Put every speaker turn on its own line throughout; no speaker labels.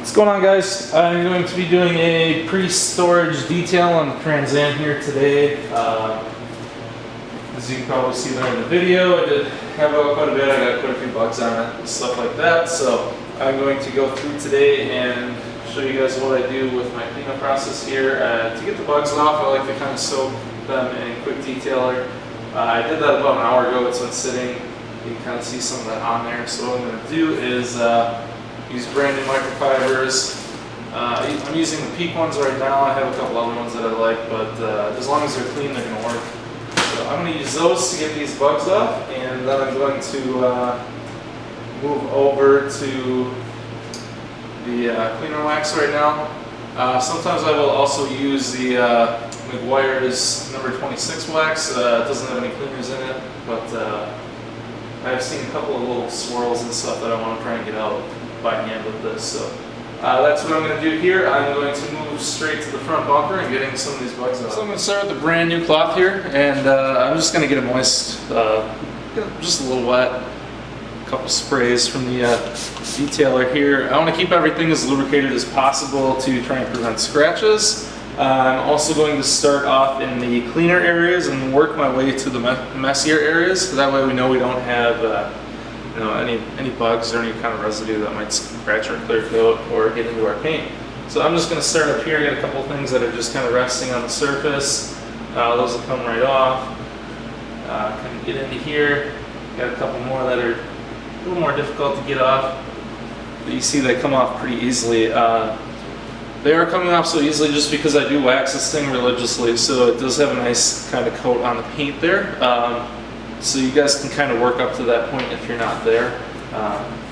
What's going on, guys? I'm going to be doing a pre-storage detail on the Trans Am here today. As you can probably see there in the video, I did have quite a bit. I got quite a few bugs on it and stuff like that. So I'm going to go through today and show you guys what I do with my cleanup process here. To get the bugs off, I like to kind of soak them in quick detailer. I did that about an hour ago. It's been sitting. You can kind of see some of that on there. So what I'm going to do is use brand new microfibers. I'm using the Peak ones right now. I have a couple other ones that I like, but as long as they're clean, they're going to work. So I'm going to use those to get these bugs off, and then I'm going to move over to the cleaner wax right now. Sometimes I will also use the Meguiars number 26 wax. It doesn't have any cleaners in it, but I've seen a couple of little swirls and stuff that I want to try and get out by hand with this. So that's what I'm going to do here. I'm going to move straight to the front bumper and getting some of these bugs out. So I'm going to start with the brand new cloth here, and I'm just going to get it moist, just a little wet. A couple sprays from the detailer here. I want to keep everything as lubricated as possible to try and prevent scratches. I'm also going to start off in the cleaner areas and work my way to the messier areas. So that way we know we don't have any bugs or any kind of residue that might scratch our clear coat or get into our paint. So I'm just going to start up here. I got a couple of things that are just kind of resting on the surface. Those will come right off. Kind of get into here. Got a couple more that are a little more difficult to get off, but you see they come off pretty easily. They are coming off so easily just because I do wax this thing religiously, so it does have a nice kind of coat on the paint there. So you guys can kind of work up to that point if you're not there.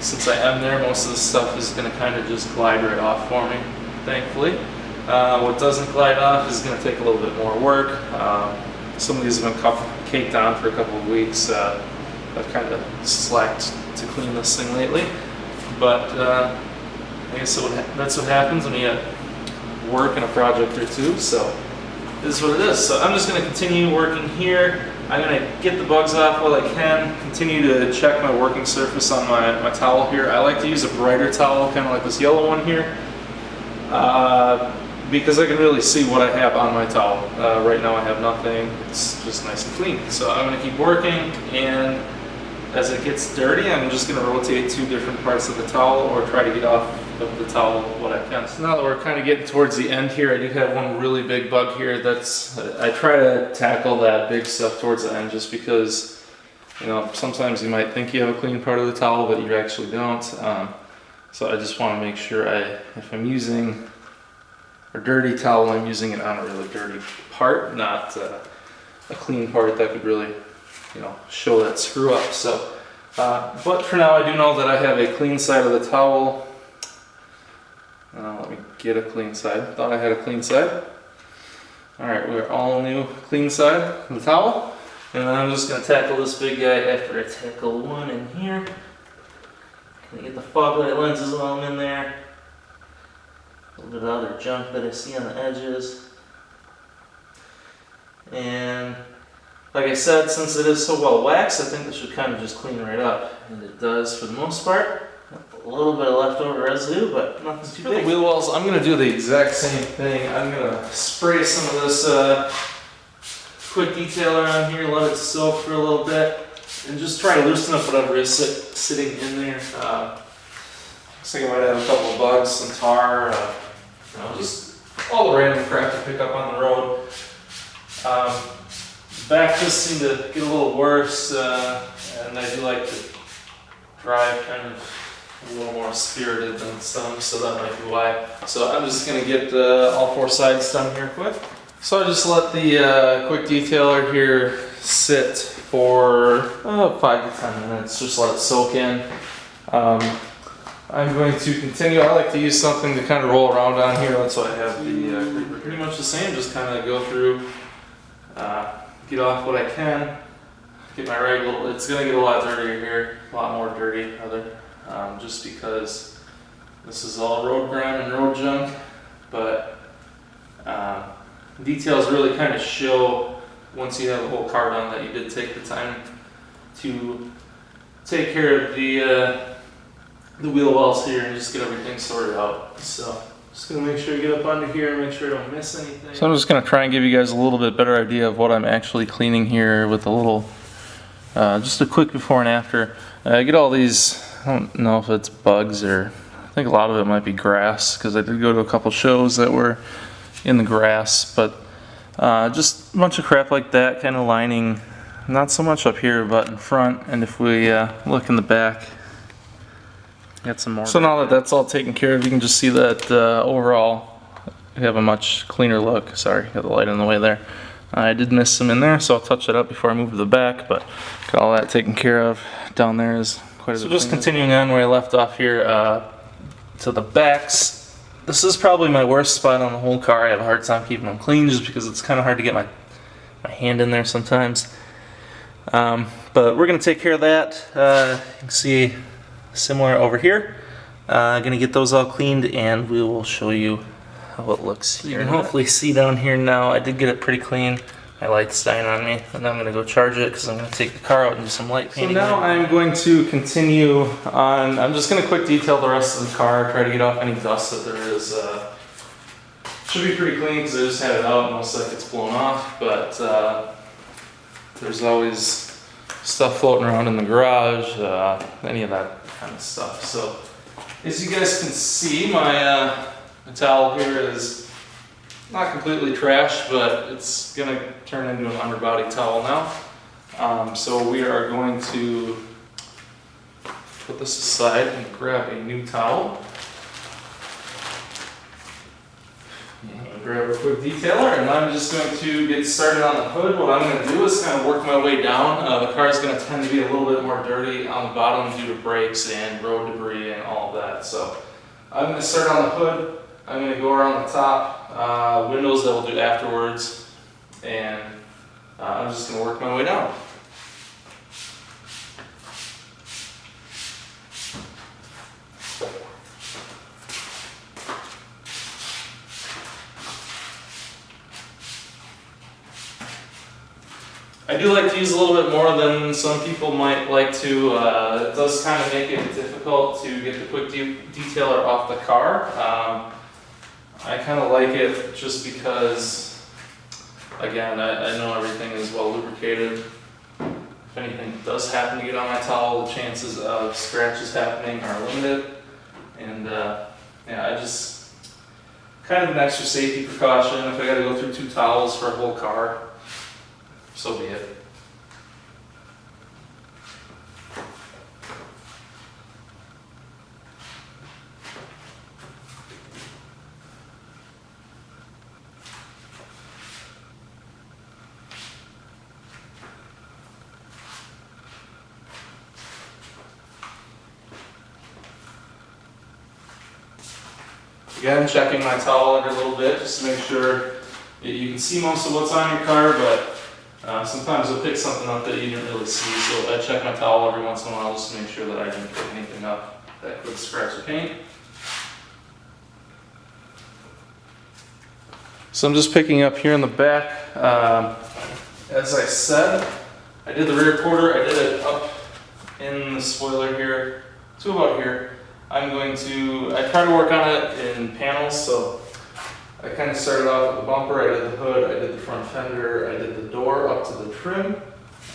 Since I am there, most of the stuff is going to kind of just glide right off for me, thankfully. What doesn't glide off is going to take a little bit more work. Some of these have been caked on for a couple of weeks. I've kind of slacked to clean this thing lately. But I guess that's what happens when you work in a project or two. So this is what it is. So I'm just going to continue working here. I'm going to get the bugs off while I can, continue to check my working surface on my towel here. I like to use a brighter towel, kind of like this yellow one here, because I can really see what I have on my towel. Right now I have nothing. It's just nice and clean. So I'm going to keep working, and as it gets dirty, I'm just going to rotate two different parts of the towel or try to get off of the towel what I can. So now that we're kind of getting towards the end here, I do have one really big bug here. I try to tackle that big stuff towards the end just because, sometimes you might think you have a clean part of the towel, but you actually don't. So I just want to make sure if I'm using a dirty towel, I'm using it on a really dirty part, not a clean part that could really show that screw up. So, but for now I do know that I have a clean side of the towel. Let me get a clean side. Thought I had a clean side. Alright, we're all new clean side of the towel. And then I'm just going to tackle this big guy after I tackle one in here. Gonna get the fog light lenses while I'm in there. A little bit of other junk that I see on the edges. And like I said, since it is so well waxed, I think this should kind of just clean right up. And it does for the most part. A little bit of leftover residue, but nothing too big. For the wheel wells, I'm going to do the exact same thing. I'm going to spray some of this quick detailer on here, let it soak for a little bit, and just try to loosen up whatever is sitting in there. Looks like I might have a couple of bugs, some tar, just all the random crap to pick up on the road. Back just seemed to get a little worse, and I do like to drive kind of a little more spirited than some, so that might be why. So I'm just going to get all four sides done here quick. So I just let the quick detailer here sit for 5 to 10 minutes, just let it soak in. I'm going to continue. I like to use something to kind of roll around on here. That's why I have the creeper. Pretty much the same, just kind of go through, get off what I can, get my rag a little. It's going to get a lot dirtier here, a lot more dirty rather. Just because this is all road grime and road junk, but details really kind of show once you have a whole car done that you did take the time to take care of the the wheel wells here and just get everything sorted out. So just gonna make sure I get up under here and make sure I don't miss anything. So I'm just gonna try and give you guys a little bit better idea of what I'm actually cleaning here with a little, just a quick before and after. I get all these, I don't know if it's bugs or, I think a lot of it might be grass, because I did go to a couple shows that were in the grass, but just a bunch of crap like that kind of lining, not so much up here but in front, and if we look in the back, got some more. So now that that's all taken care of, you can just see that overall we have a much cleaner look. Sorry, got the light in the way there. I did miss some in there, so I'll touch it up before I move to the back, but got all that taken care of. Down there is quite a bit. So just continuing on where I left off here, to the backs. This is probably my worst spot on the whole car. I have a hard time keeping them clean just because it's kind of hard to get my hand in there sometimes. But we're going to take care of that. You can see similar over here. Going to get those all cleaned and we will show you how it looks here. You can hopefully see down here now. I did get it pretty clean. My light's dying on me, and I'm going to go charge it because I'm going to take the car out and do some light painting. So now I'm going to continue on. I'm just going to quick detail the rest of the car, try to get off any dust that there is. Should be pretty clean because I just had it out and most like it's blown off, but there's always stuff floating around in the garage, any of that kind of stuff. So as you guys can see, my towel here is not completely trashed, but it's going to turn into an underbody towel now. So we are going to put this aside and grab a new towel. Grab a quick detailer, and I'm just going to get started on the hood. What I'm going to do is kind of work my way down. The car is going to tend to be a little bit more dirty on the bottom due to brakes and road debris and all of that. So I'm going to start on the hood. I'm going to go around the top, windows that we'll do afterwards, and I'm just going to work my way down. I do like to use a little bit more than some people might like to. It does kind of make it difficult to get the quick detailer off the car. I kind of like it just because, again, I know everything is well lubricated. If anything does happen to get on my towel, the chances of scratches happening are limited. And yeah, I just, kind of an extra safety precaution. If I got to go through 2 towels for a whole car, so be it. Again, checking my towel every little bit just to make sure you can see most of what's on your car, but sometimes you'll pick something up that you didn't really see, so I check my towel every once in a while just to make sure that I didn't pick anything up that could scratch the paint. So I'm just picking up here in the back. As I said, I did the rear quarter, I did it up in the spoiler here to about here. I try to work on it in panels, so I kind of started off with the bumper, I did the hood, I did the front fender, I did the door up to the trim,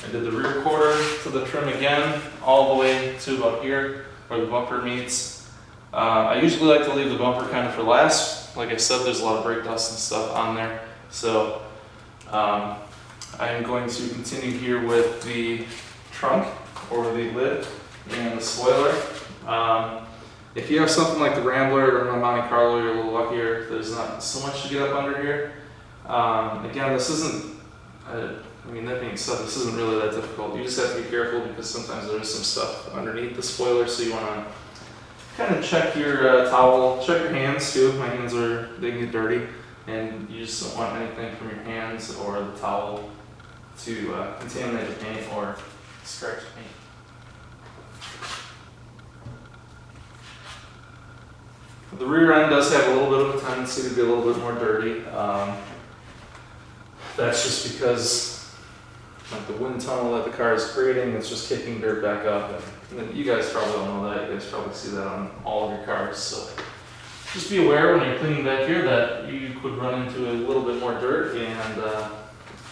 I did the rear quarter to the trim again, all the way to about here where the bumper meets. I usually like to leave the bumper kind of for last. Like I said, there's a lot of brake dust and stuff on there, so I am going to continue here with the trunk or the lid and the spoiler. If you have something like the Rambler or the Monte Carlo, you're a little luckier. There's not so much to get up under here. Again, this isn't, I mean, that being said, this isn't really that difficult. You just have to be careful because sometimes there is some stuff underneath the spoiler, so you want to kind of check your towel, check your hands too. My hands they can get dirty, and you just don't want anything from your hands or the towel to contaminate the paint or scratch the paint. The rear end does have a little bit of a tendency to be a little bit more dirty. That's just because like the wind tunnel that the car is creating. It's just kicking dirt back up, and you guys probably all know that. You guys probably see that on all of your cars. So just be aware when you're cleaning back here that you could run into a little bit more dirt, and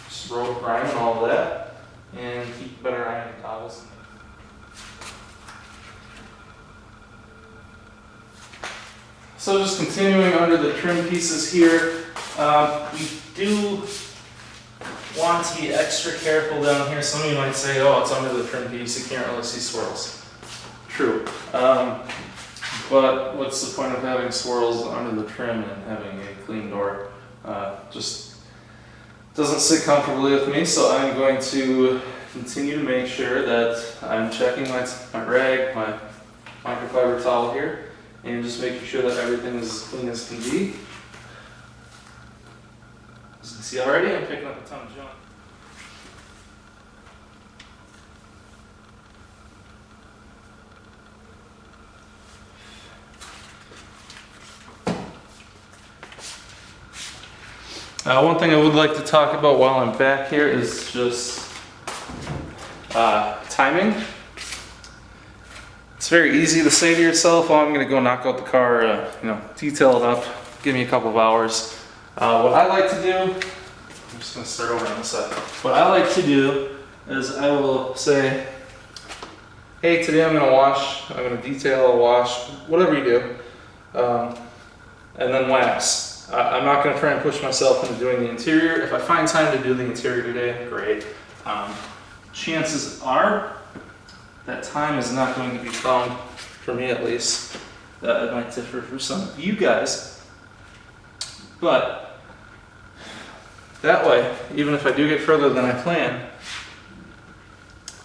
just road grime and all of that, and keep a better eye on your towels. So just continuing under the trim pieces here, we do want to be extra careful down here. Some of you might say, oh, it's under the trim piece, you can't really see swirls. True. But what's the point of having swirls under the trim and having a clean door? Just doesn't sit comfortably with me, so I'm going to continue to make sure that I'm checking my rag, my microfiber towel here, and just making sure that everything is as clean as can be. As you can see already, I'm picking up a ton of junk. One thing I would like to talk about while I'm back here is just timing. It's very easy to say to yourself, oh, I'm going to go knock out the car, detail it up, give me a couple of hours. What I like to do, I'm just going to start over on this side. What I like to do is I will say, hey, today I'm going to wash, I'm going to detail, wash, whatever you do, and then wax. I'm not going to try and push myself into doing the interior. If I find time to do the interior today, great. Chances are that time is not going to be found, for me at least. It might differ for some of you guys. But that way, even if I do get further than I plan,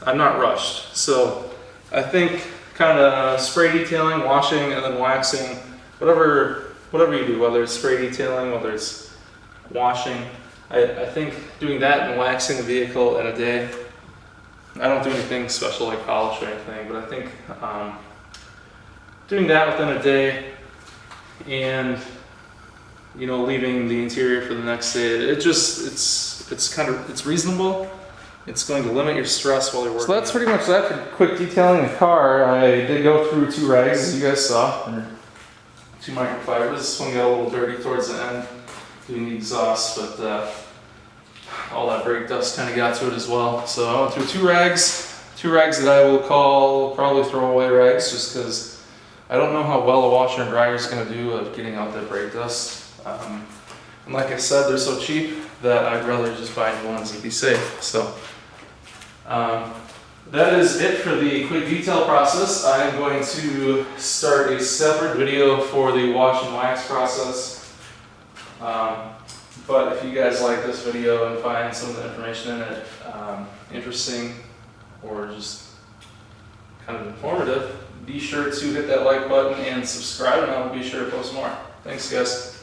I'm not rushed. So I think kind of spray detailing, washing, and then waxing, whatever you do, whether it's spray detailing, whether it's washing, I think doing that and waxing the vehicle in a day, I don't do anything special like polish or anything, but I think doing that within a day and leaving the interior for the next day, it's reasonable. It's going to limit your stress while you're working. So that's pretty much that for quick detailing the car. I did go through 2 rags, as you guys saw, or 2 microfibers. This one got a little dirty towards the end doing the exhaust, but all that brake dust kind of got to it as well. So I went through 2 rags that I will call probably throwaway rags, just because I don't know how well a washer and dryer is going to do of getting out that brake dust. And like I said, they're so cheap that I'd rather just buy new ones and be safe. So that is it for the quick detail process. I'm going to start a separate video for the wash and wax process. But if you guys like this video and find some of the information in it interesting or just kind of informative, be sure to hit that like button and subscribe, and I'll be sure to post more. Thanks, guys.